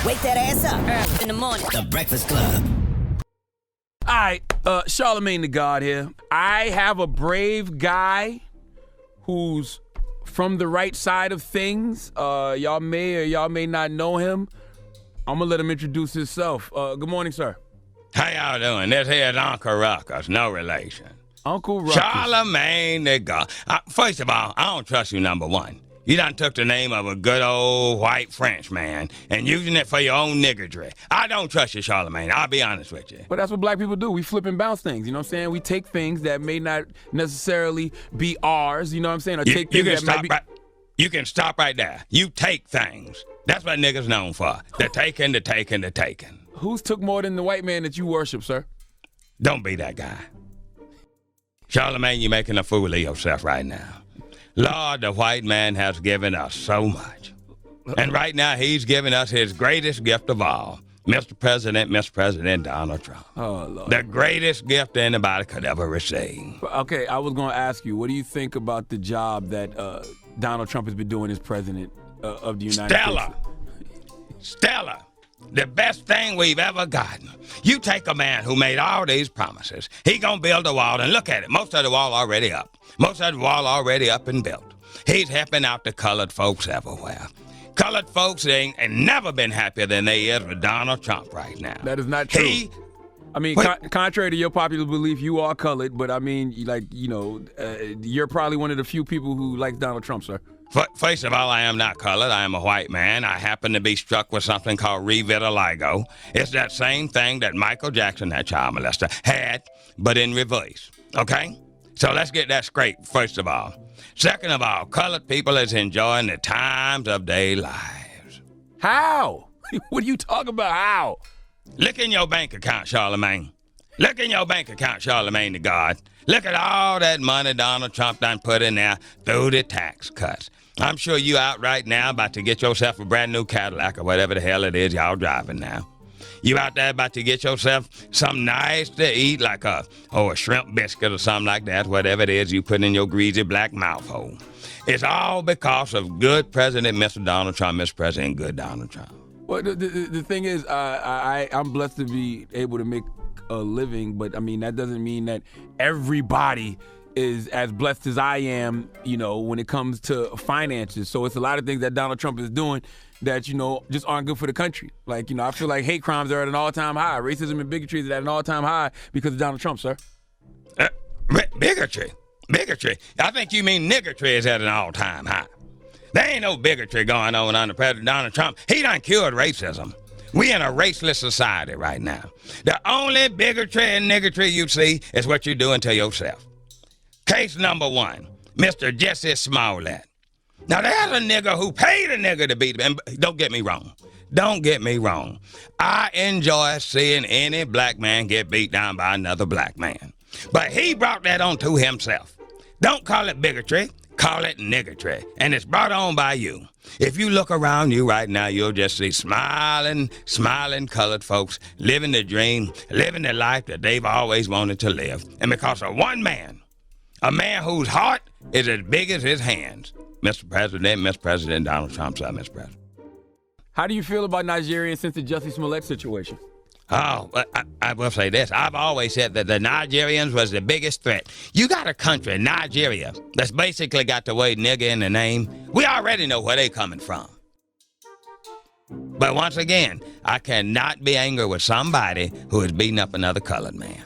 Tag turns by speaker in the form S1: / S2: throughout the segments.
S1: Wake that ass up early in the morning. The Breakfast Club.
S2: All right, Charlemagne the God here. I have a brave guy who's from the right side of things. Y'all may or y'all may not know him. I'm gonna let him introduce himself. Good morning, sir.
S3: How y'all doing? This here's Uncle Ruckus, no relation.
S2: Uncle Ruckus.
S3: Charlemagne the God. First of all, I don't trust you, number one. You done took the name of a good old white French man and using it for your own niggardry. I don't trust you, Charlemagne. I'll be honest with you.
S2: But that's what black people do. We flip and bounce things, you know what I'm saying? We take things that may not necessarily be ours, you know what I'm saying? Or take things that might be...
S3: You can stop right there. You take things. That's what niggas known for. The taking, the taking, the taking.
S2: Who's took more than the white man that you worship, sir?
S3: Don't be that guy. Charlemagne, you're making a fool of yourself right now. Lord, the white man has given us so much. And right now, he's giving us his greatest gift of all, Mr. President Donald Trump.
S2: Oh, Lord.
S3: The greatest gift anybody could ever receive.
S2: Okay, I was going to ask you, what do you think about the job that Donald Trump has been doing as president of the United States?
S3: Stellar. The best thing we've ever gotten. You take a man who made all these promises. He gonna build a wall, and look at it. Most of the wall already up. Most of the wall already up and built. He's helping out the colored folks everywhere. Colored folks ain't never been happier than they is with Donald Trump right now.
S2: That is not true. Contrary to your popular belief, you are colored, but I mean, you're probably one of the few people who like Donald Trump, sir.
S3: First of all, I am not colored. I am a white man. I happen to be struck with something called revitiligo. It's that same thing that Michael Jackson, that child molester, had, but in reverse. Okay? So let's get that straight, first of all. Second of all, colored people is enjoying the times of their lives.
S2: How? What are you talking about? How?
S3: Look in your bank account, Charlemagne. Look in your bank account, Charlemagne the God. Look at all that money Donald Trump done put in there through the tax cuts. I'm sure you out right now about to get yourself a brand new Cadillac or whatever the hell it is y'all driving now. You out there about to get yourself something nice to eat, like a shrimp biscuit or something like that, whatever it is you put in your greasy black mouth hole. It's all because of good President Mr. Donald Trump, Mr. President, good Donald Trump.
S2: Well, the thing is, I'm blessed to be able to make a living, but I mean, that doesn't mean that everybody is as blessed as I am, when it comes to finances. So it's a lot of things that Donald Trump is doing that, just aren't good for the country. Like, I feel like hate crimes are at an all-time high. Racism and bigotry is at an all-time high because of Donald Trump, sir.
S3: Bigotry? I think you mean niggotry is at an all-time high. There ain't no bigotry going on under President Donald Trump. He done cured racism. We in a raceless society right now. The only bigotry and niggotry you see is what you're doing to yourself. Case number one, Mr. Justice Millette. Now, there's a nigga who paid a nigga to beat him. And don't get me wrong. I enjoy seeing any black man get beat down by another black man. But he brought that on to himself. Don't call it bigotry. Call it niggotry. And it's brought on by you. If you look around you right now, you'll just see smiling colored folks living the dream, living the life that they've always wanted to live. And because of one man, a man whose heart is as big as his hands, Mr. President Donald Trump, sir, Mr. President.
S2: How do you feel about Nigerians since the Justice Millette situation?
S3: Oh, I will say this. I've always said that the Nigerians was the biggest threat. You got a country, Nigeria, that's basically got the word nigger in the name. We already know where they coming from. But once again, I cannot be angry with somebody who is beating up another colored man.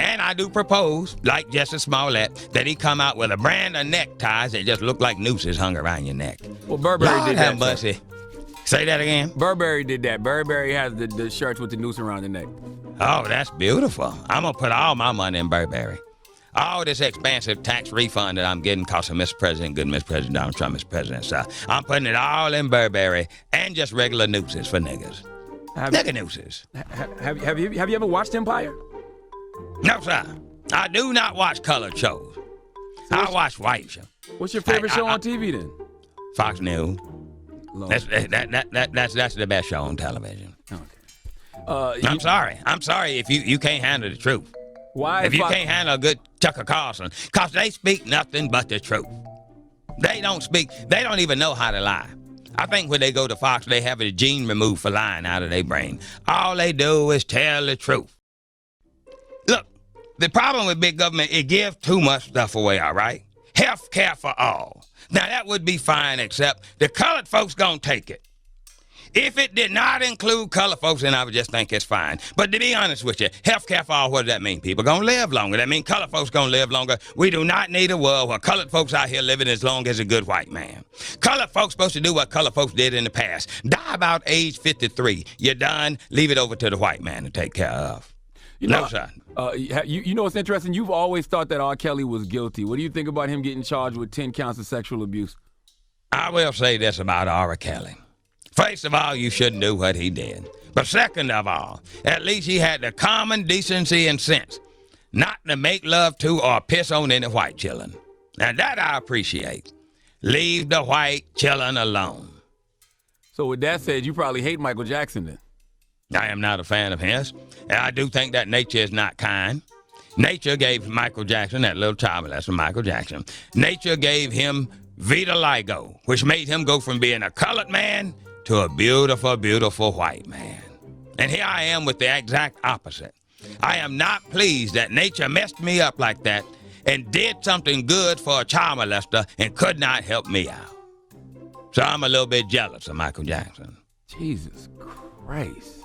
S3: And I do propose, like Justice Millette, that he come out with a brand of neckties that just look like nooses hung around your neck.
S2: Well, Burberry did that.
S3: Bussy. Say that again?
S2: Burberry did that. Burberry has the shirts with the noose around the neck.
S3: Oh, that's beautiful. I'm going to put all my money in Burberry. All this expensive tax refund that I'm getting cost of Mr. President, good Mr. President Donald Trump, Mr. President, so I'm putting it all in Burberry and just regular nooses for niggas. Nigga nooses.
S2: Have you ever watched Empire?
S3: No, sir. I do not watch colored shows. I watch white shows.
S2: What's your favorite show on TV then?
S3: Fox News. That's the best show on television.
S2: Okay.
S3: I'm sorry if you can't handle the truth.
S2: Why?
S3: If you can't handle a good Tucker Carlson, because they speak nothing but the truth. They don't even know how to lie. I think when they go to Fox, they have a gene removed for lying out of their brain. All they do is tell the truth. Look, the problem with big government, it gives too much stuff away, all right? Health care for all. Now, that would be fine, except the colored folks gonna take it. If it did not include colored folks, then I would just think it's fine. But to be honest with you, health care for all, what does that mean? People gonna live longer. That means colored folks gonna live longer. We do not need a world where colored folks out here living as long as a good white man. Colored folks supposed to do what colored folks did in the past. Die about age 53. You're done. Leave it over to the white man to take care of. No, sir.
S2: You know what's interesting? You've always thought that R. Kelly was guilty. What do you think about him getting charged with 10 counts of sexual abuse?
S3: I will say this about R. Kelly. First of all, you shouldn't do what he did. But second of all, at least he had the common decency and sense not to make love to or piss on any white children. Now that I appreciate. Leave the white children alone.
S2: So with that said, you probably hate Michael Jackson then.
S3: I am not a fan of his. And I do think that nature is not kind. Nature gave Michael Jackson, that little child molester Michael Jackson, nature gave him vitiligo, which made him go from being a colored man to a beautiful, beautiful white man. And here I am with the exact opposite. I am not pleased that nature messed me up like that and did something good for a child molester and could not help me out. So I'm a little bit jealous of Michael Jackson.
S2: Jesus Christ.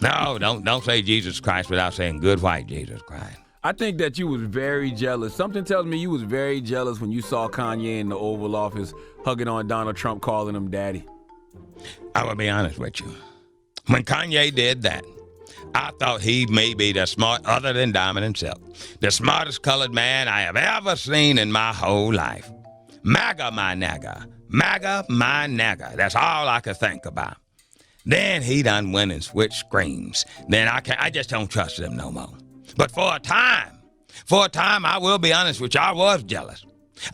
S3: No, don't say Jesus Christ without saying good white Jesus Christ.
S2: I think that you was very jealous. Something tells me you was very jealous when you saw Kanye in the Oval Office hugging on Donald Trump, calling him daddy.
S3: I will be honest with you. When Kanye did that, I thought he may be the smart, other than Diamond himself, the smartest colored man I have ever seen in my whole life. MAGA, my nagga. MAGA, my nagga. That's all I could think about. Then he done went and switched screens. Then I just don't trust him no more. But for a time, I will be honest with you, I was jealous.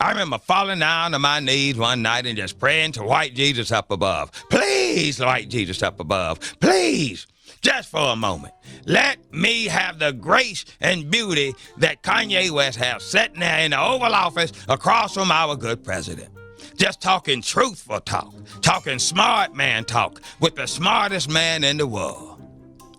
S3: I remember falling down on my knees one night and just praying to white Jesus up above. Please, white Jesus up above, please, just for a moment. Let me have the grace and beauty that Kanye West has sitting there in the Oval Office across from our good president. Just talking truthful talk, talking smart man talk with the smartest man in the world.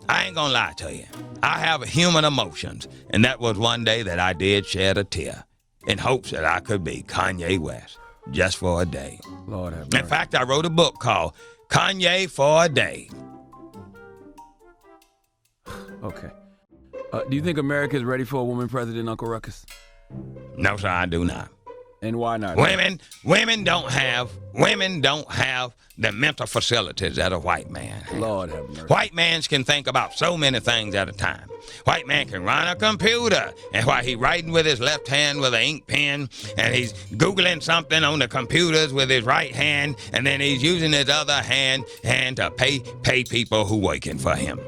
S3: I ain't gonna lie to you. I have human emotions, and that was one day that I did shed a tear in hopes that I could be Kanye West just for a day.
S2: Lord have mercy.
S3: In fact, I wrote a book called Kanye for a Day.
S2: Okay. Do you think America is ready for a woman president, Uncle Ruckus?
S3: No, sir, I do not.
S2: And why not?
S3: Women don't have the mental facilities that a white man has.
S2: Lord have mercy.
S3: White mans can think about so many things at a time. White man can run a computer, and while he's writing with his left hand with an ink pen, and he's Googling something on the computers with his right hand, and then he's using his other hand to pay people who working for him.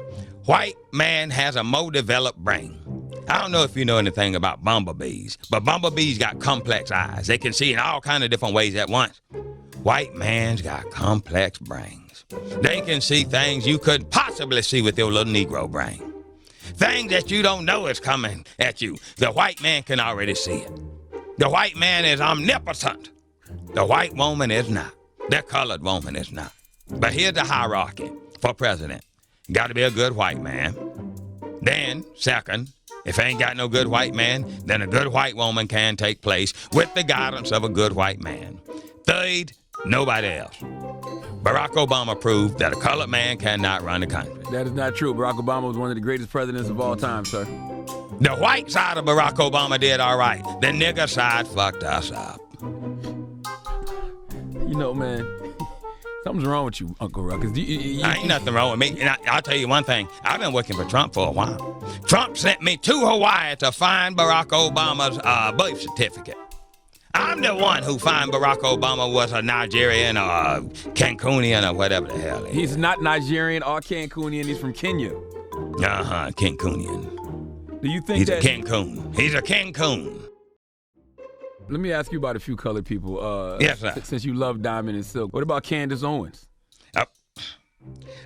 S3: White man has a more developed brain. I don't know if you know anything about bumblebees, but bumblebees got complex eyes. They can see in all kinds of different ways at once. White man's got complex brains. They can see things you couldn't possibly see with your little Negro brain. Things that you don't know is coming at you. The white man can already see it. The white man is omnipotent. The white woman is not. The colored woman is not. But here's the hierarchy for president. Got to be a good white man. Then, second, if ain't got no good white man, then a good white woman can take place with the guidance of a good white man. Third, nobody else. Barack Obama proved that a colored man cannot run the country.
S2: That is not true. Barack Obama was one of the greatest presidents of all time, sir.
S3: The white side of Barack Obama did all right. The nigger side fucked us up.
S2: You know, man, something's wrong with you, Uncle Ruckus.
S3: Ain't nothing wrong with me. And I'll tell you one thing. I've been working for Trump for a while. Trump sent me to Hawaii to find Barack Obama's birth certificate. I'm the one who found Barack Obama was a Nigerian or a Cancunian or whatever the hell he is.
S2: He's not Nigerian or Cancunian. He's from Kenya.
S3: Cancunian.
S2: Do you think
S3: He's a Cancun. He's a Cancun.
S2: Let me ask you about a few colored people.
S3: Yes, sir.
S2: Since you love Diamond and Silk, what about Candace Owens?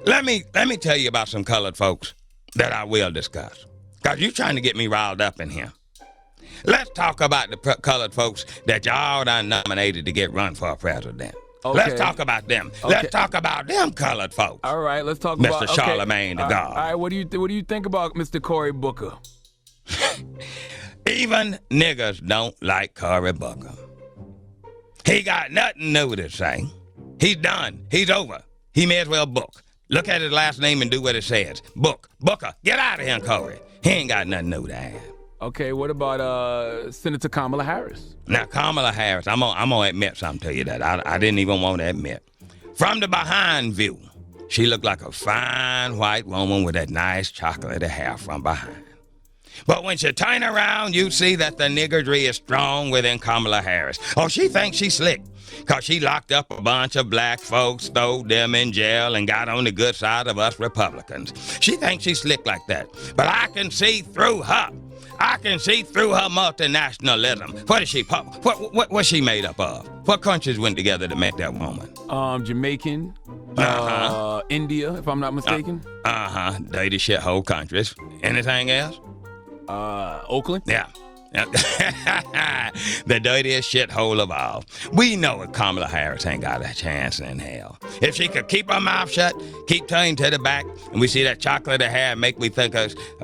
S3: Let me tell you about some colored folks that I will discuss. Because you're trying to get me riled up in here. Let's talk about the colored folks that y'all done nominated to get run for president.
S2: Okay.
S3: Let's talk about them.
S2: Okay.
S3: Let's talk about them colored folks.
S2: All right, let's talk about
S3: Mr. Charlemagne the God.
S2: All right, what do you think about Mr. Cory Booker?
S3: Even niggers don't like Cory Booker. He got nothing new to say. He's done. He's over. He may as well book. Look at his last name and do what it says. Booker. Get out of here, Cory. He ain't got nothing new to add.
S2: Okay, what about Senator Kamala Harris?
S3: Now, Kamala Harris, I'm gonna admit something to you that I didn't even want to admit. From the behind view, she looked like a fine white woman with that nice chocolatey hair from behind. But when she turn around, you see that the niggardry is strong within Kamala Harris. Oh, she thinks she's slick, because she locked up a bunch of black folks, threw them in jail, and got on the good side of us Republicans. She thinks she's slick like that. But I can see through her. I can see through her multinationalism. What is she? What's she made up of? What countries went together to make that woman?
S2: Jamaican, India, if I'm not mistaken.
S3: Dirty shithole countries. Anything else?
S2: Oakland?
S3: Yeah. The dirtiest shithole of all. We know that Kamala Harris ain't got a chance in hell. If she could keep her mouth shut, keep turning to the back, and we see that chocolate hair make me think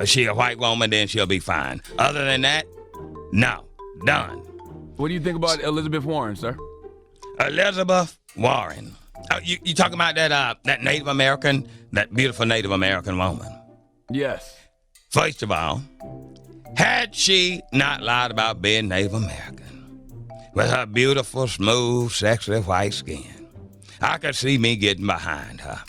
S3: she a white woman, then she'll be fine. Other than that, no. Done.
S2: What do you think about Elizabeth Warren, sir?
S3: Elizabeth Warren. You talking about that Native American, that beautiful Native American woman?
S2: Yes.
S3: First of all, had she not lied about being Native American, with her beautiful, smooth, sexy white skin, I could see me getting behind her.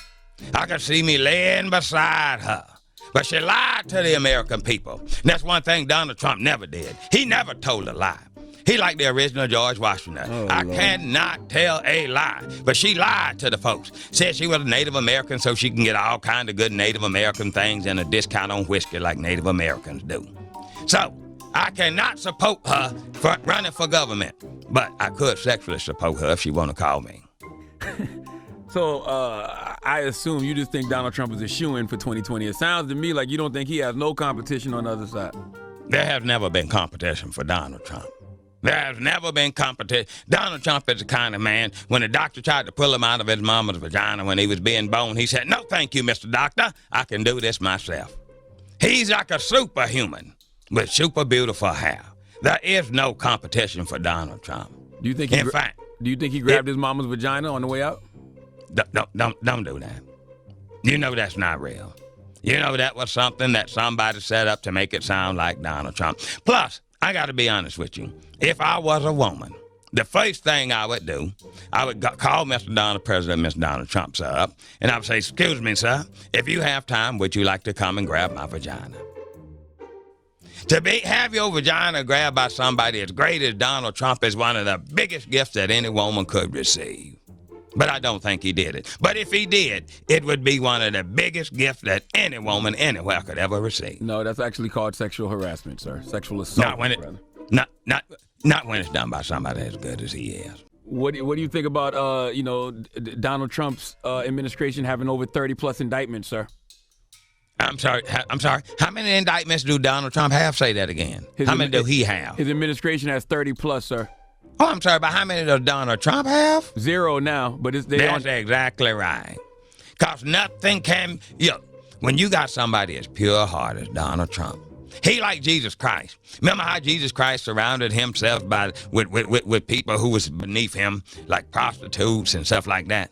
S3: I could see me laying beside her. But she lied to the American people. And that's one thing Donald Trump never did. He never told a lie. He like the original George Washington. I cannot tell a lie. But she lied to the folks. Said she was a Native American so she can get all kind of good Native American things and a discount on whiskey like Native Americans do. So, I cannot support her for running for government. But I could sexually support her if she want to call me.
S2: So, I assume you just think Donald Trump is a shoo-in for 2020. It sounds to me like you don't think he has no competition on the other side.
S3: There has never been competition for Donald Trump. There has never been competition. Donald Trump is the kind of man, when the doctor tried to pull him out of his mama's vagina when he was being born, he said, "No, thank you, Mr. Doctor. I can do this myself." He's like a superhuman with super beautiful hair. There is no competition for Donald Trump.
S2: Do you think he grabbed his mama's vagina on the way out?
S3: Don't do that. You know that's not real. You know that was something that somebody set up to make it sound like Donald Trump. Plus, I got to be honest with you. If I was a woman, the first thing I would do, I would call President Mr. Donald Trump, sir, up, and I would say, "Excuse me, sir, if you have time, would you like to come and grab my vagina?" Have your vagina grabbed by somebody as great as Donald Trump is one of the biggest gifts that any woman could receive. But I don't think he did it. But if he did, it would be one of the biggest gifts that any woman anywhere could ever receive.
S2: No, that's actually called sexual harassment, sir. Sexual assault.
S3: Not when it's done by somebody as good as he is.
S2: What do you think about Donald Trump's administration having over 30 plus indictments, sir?
S3: I'm sorry. How many indictments do Donald Trump have? Say that again. How many do he have?
S2: His administration has 30 plus, sir.
S3: Oh, I'm sorry, but how many does Donald Trump have?
S2: 0 now, but
S3: That's exactly right. Because nothing can, when you got somebody as pure heart as Donald Trump, he like Jesus Christ. Remember how Jesus Christ surrounded himself with people who was beneath him, like prostitutes and stuff like that?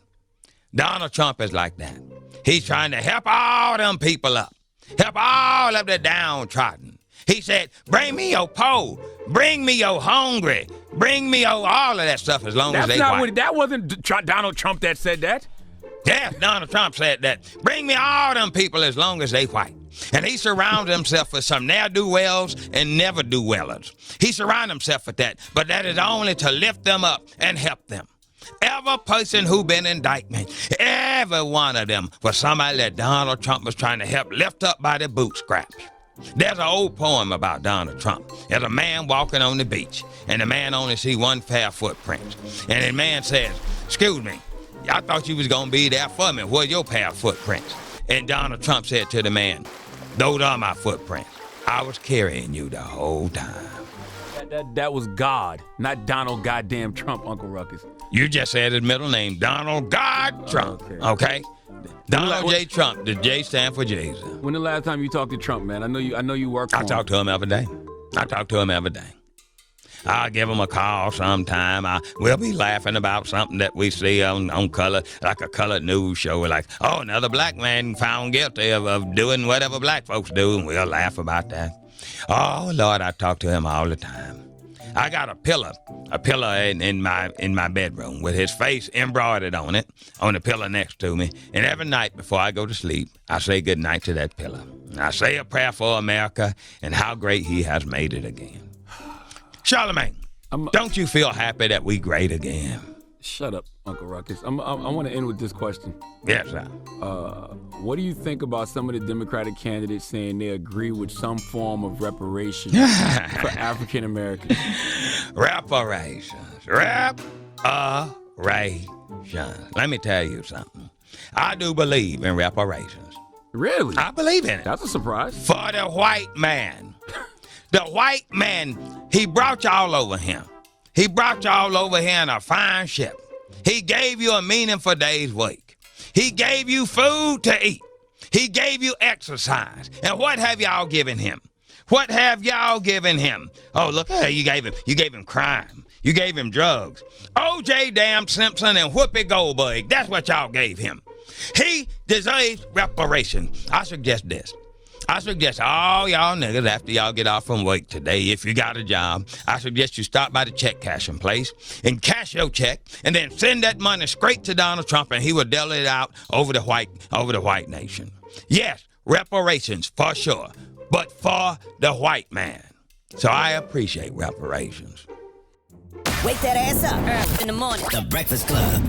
S3: Donald Trump is like that. He's trying to help all them people up, help all of the downtrodden. He said, "Bring me your poor, bring me your hungry, bring me your all of that stuff as long as they white."
S2: That wasn't Donald Trump that said that.
S3: Yes, Donald Trump said that. Bring me all them people as long as they white. And he surrounded himself with some ne'er-do-wells and never-do-wellers. He surrounded himself with that, but that is only to lift them up and help them. Every person who been indicted, every one of them was somebody that Donald Trump was trying to help lift up by their bootstraps. There's an old poem about Donald Trump. There's a man walking on the beach, and the man only see one pair of footprints. And the man says, "Excuse me, I thought you was going to be there for me. Where's your pair of footprints?" And Donald Trump said to the man, "Those are my footprints. I was carrying you the whole time."
S2: That was God, not Donald goddamn Trump, Uncle Ruckus.
S3: You just said his middle name, Donald God Trump. Okay? Donald J. Trump. The J stand for Jesus.
S2: When the last time you talked to Trump, man? I know you work for him.
S3: I talk to him every day. I'll give him a call sometime. We'll be laughing about something that we see on color, like a colored news show. We're like, oh, another black man found guilty of doing whatever black folks do, and we'll laugh about that. Oh, Lord, I talk to him all the time. I got a pillow in my bedroom with his face embroidered on it, on the pillow next to me. And every night before I go to sleep, I say good night to that pillow. I say a prayer for America and how great he has made it again. Charlemagne, don't you feel happy that we great again?
S2: Shut up, Uncle Ruckus. I want to end with this question.
S3: Yes, sir.
S2: What do you think about some of the Democratic candidates saying they agree with some form of reparation for African Americans?
S3: Reparations. Let me tell you something. I do believe in reparations.
S2: Really?
S3: I believe in it.
S2: That's a surprise.
S3: For the white man. The white man, he brought y'all over here. He brought y'all over here in a fine ship. He gave you a meaningful day's work. He gave you food to eat. He gave you exercise. And what have y'all given him? What have y'all given him? Oh, look, you gave him crime. You gave him drugs. O.J. Damn Simpson and Whoopi Goldberg, that's what y'all gave him. He deserves reparation. I suggest this. I suggest all y'all niggas, after y'all get off from work today, if you got a job, I suggest you stop by the check cashing place and cash your check and then send that money straight to Donald Trump and he will dole it out over the white nation. Yes, reparations for sure, but for the white man. So I appreciate reparations.
S1: Wake that ass up early in the morning. The Breakfast Club.